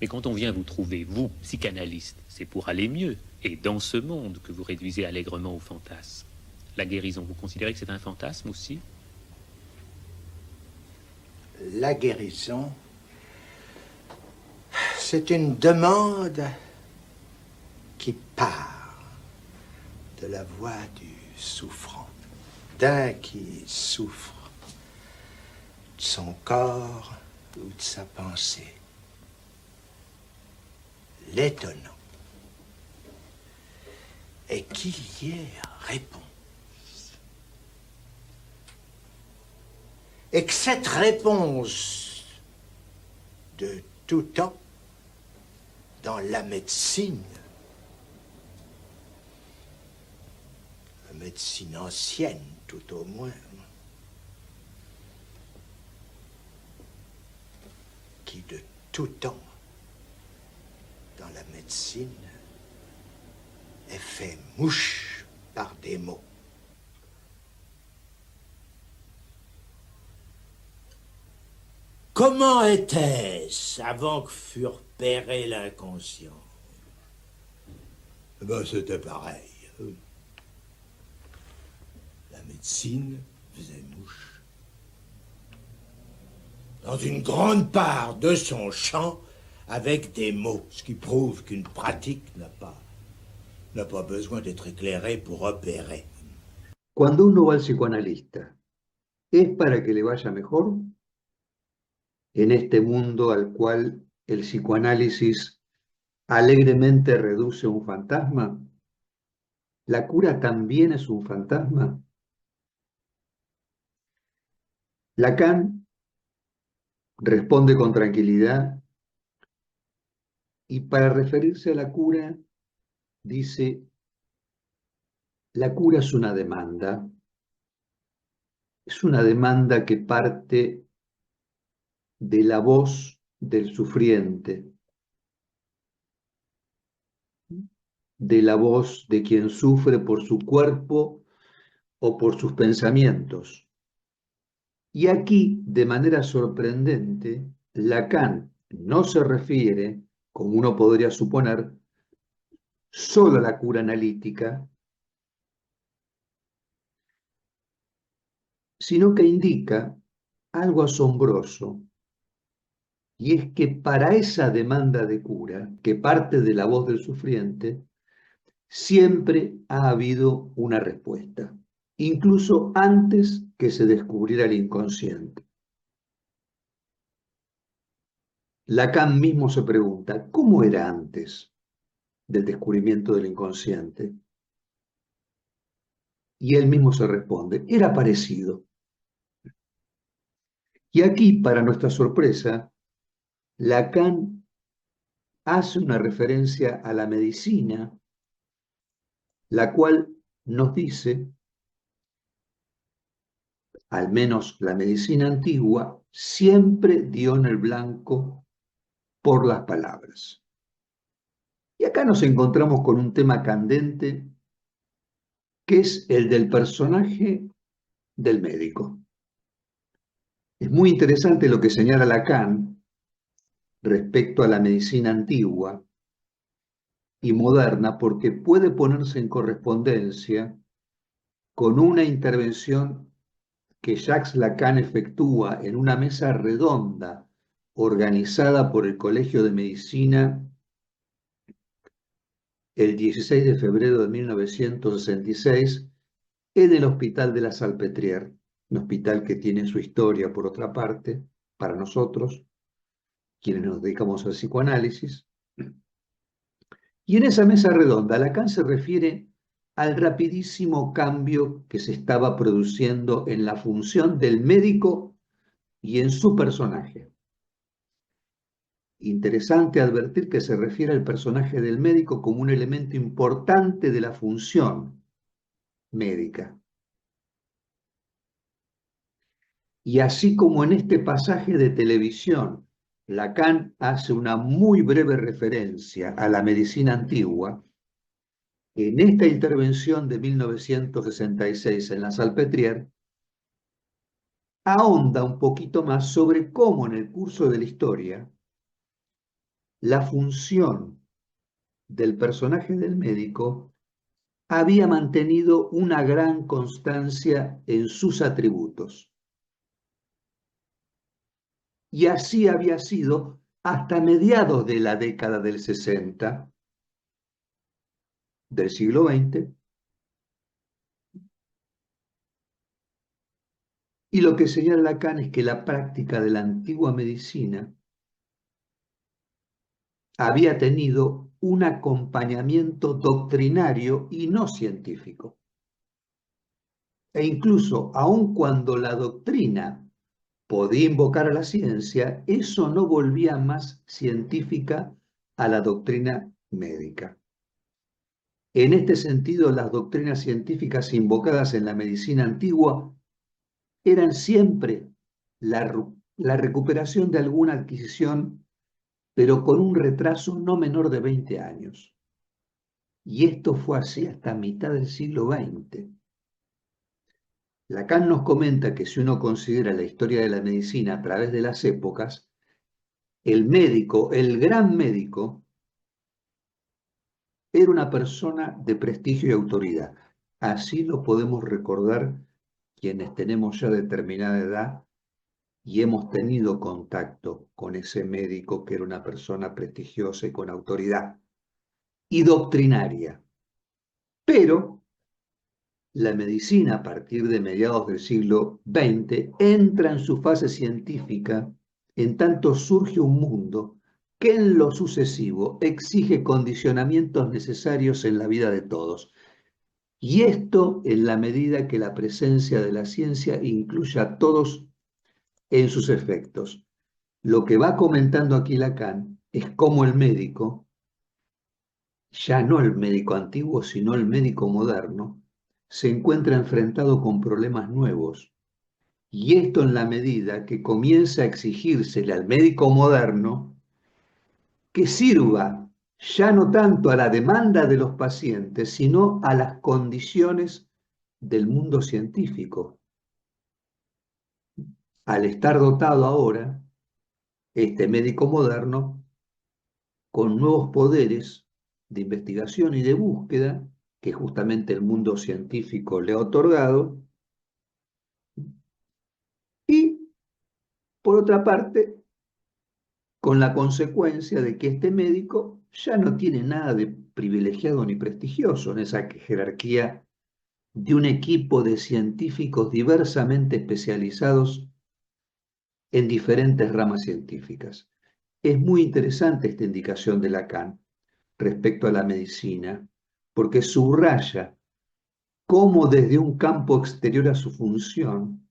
Mais quand on vient vous trouver, vous, psychanalyste, c'est pour aller mieux. Et dans ce monde que vous réduisez allègrement au fantasme. La guérison, vous considérez que c'est un fantasme aussi? La guérison, c'est une demande qui part de la voix du souffrant, d'un qui souffre de son corps ou de sa pensée. L'étonnant est qu'il y ait réponse. Et que cette réponse de tout temps, dans la médecine ancienne tout au moins, qui de tout temps, dans la médecine, est fait mouche par des mots. Comment était-ce avant que fût repéré l'inconscient? Ben, c'était pareil. La médecine faisait mouche. Dans une grande part de son champ, avec des mots, ce qui prouve qu'une pratique n'a pas besoin d'être éclairée pour opérer. Cuando uno va al psicoanalista, ¿es para que le vaya mejor? En este mundo al cual el psicoanálisis alegremente reduce un fantasma, ¿la cura también es un fantasma? Lacan responde con tranquilidad y para referirse a la cura dice: la cura es una demanda que parte de la voz del sufriente, de la voz de quien sufre por su cuerpo o por sus pensamientos. Y aquí, de manera sorprendente, Lacan no se refiere, como uno podría suponer, solo a la cura analítica, sino que indica algo asombroso, y es que para esa demanda de cura, que parte de la voz del sufriente, siempre ha habido una respuesta, incluso antes que se descubriera el inconsciente. Lacan mismo se pregunta, ¿cómo era antes del descubrimiento del inconsciente? Y él mismo se responde, era parecido. Y aquí, para nuestra sorpresa, Lacan hace una referencia a la medicina, la cual nos dice, al menos la medicina antigua, siempre dio en el blanco por las palabras. Y acá nos encontramos con un tema candente, que es el del personaje del médico. Es muy interesante lo que señala Lacan respecto a la medicina antigua y moderna, porque puede ponerse en correspondencia con una intervención que Jacques Lacan efectúa en una mesa redonda organizada por el Colegio de Medicina el 16 de febrero de 1966 en el Hospital de la Salpêtrière, un hospital que tiene su historia por otra parte, para nosotros, quienes nos dedicamos al psicoanálisis. Y en esa mesa redonda, Lacan se refiere al rapidísimo cambio que se estaba produciendo en la función del médico y en su personaje. Interesante advertir que se refiere al personaje del médico como un elemento importante de la función médica. Y así como en este pasaje de televisión, Lacan hace una muy breve referencia a la medicina antigua, en esta intervención de 1966 en la Salpêtrière, ahonda un poquito más sobre cómo en el curso de la historia la función del personaje del médico había mantenido una gran constancia en sus atributos. Y así había sido hasta mediados de la década del 60 del siglo XX. Y lo que señala Lacan es que la práctica de la antigua medicina había tenido un acompañamiento doctrinario y no científico. E incluso, aun cuando la doctrina podía invocar a la ciencia, eso no volvía más científica a la doctrina médica. En este sentido, las doctrinas científicas invocadas en la medicina antigua eran siempre la recuperación de alguna adquisición, pero con un retraso no menor de 20 años. Y esto fue así hasta mitad del siglo XX. Lacan nos comenta que si uno considera la historia de la medicina a través de las épocas, el médico, el gran médico, era una persona de prestigio y autoridad. Así lo podemos recordar quienes tenemos ya determinada edad y hemos tenido contacto con ese médico que era una persona prestigiosa y con autoridad y doctrinaria. Pero la medicina, a partir de mediados del siglo XX, entra en su fase científica, en tanto surge un mundo que en lo sucesivo exige condicionamientos necesarios en la vida de todos. Y esto en la medida que la presencia de la ciencia incluya a todos en sus efectos. Lo que va comentando aquí Lacan es cómo el médico, ya no el médico antiguo, sino el médico moderno, se encuentra enfrentado con problemas nuevos. Y esto en la medida que comienza a exigírsele al médico moderno que sirva ya no tanto a la demanda de los pacientes, sino a las condiciones del mundo científico. Al estar dotado ahora, este médico moderno, con nuevos poderes de investigación y de búsqueda, que justamente el mundo científico le ha otorgado, y por otra parte, con la consecuencia de que este médico ya no tiene nada de privilegiado ni prestigioso en esa jerarquía de un equipo de científicos diversamente especializados en diferentes ramas científicas. Es muy interesante esta indicación de Lacan respecto a la medicina, porque subraya cómo desde un campo exterior a su función,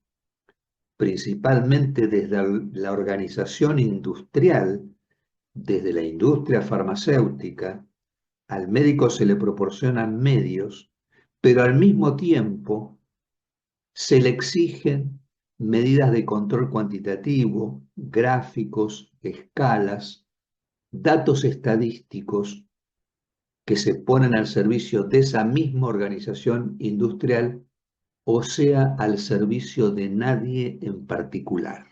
principalmente desde la organización industrial, desde la industria farmacéutica, al médico se le proporcionan medios, pero al mismo tiempo se le exigen medidas de control cuantitativo, gráficos, escalas, datos estadísticos que se ponen al servicio de esa misma organización industrial, o sea, al servicio de nadie en particular.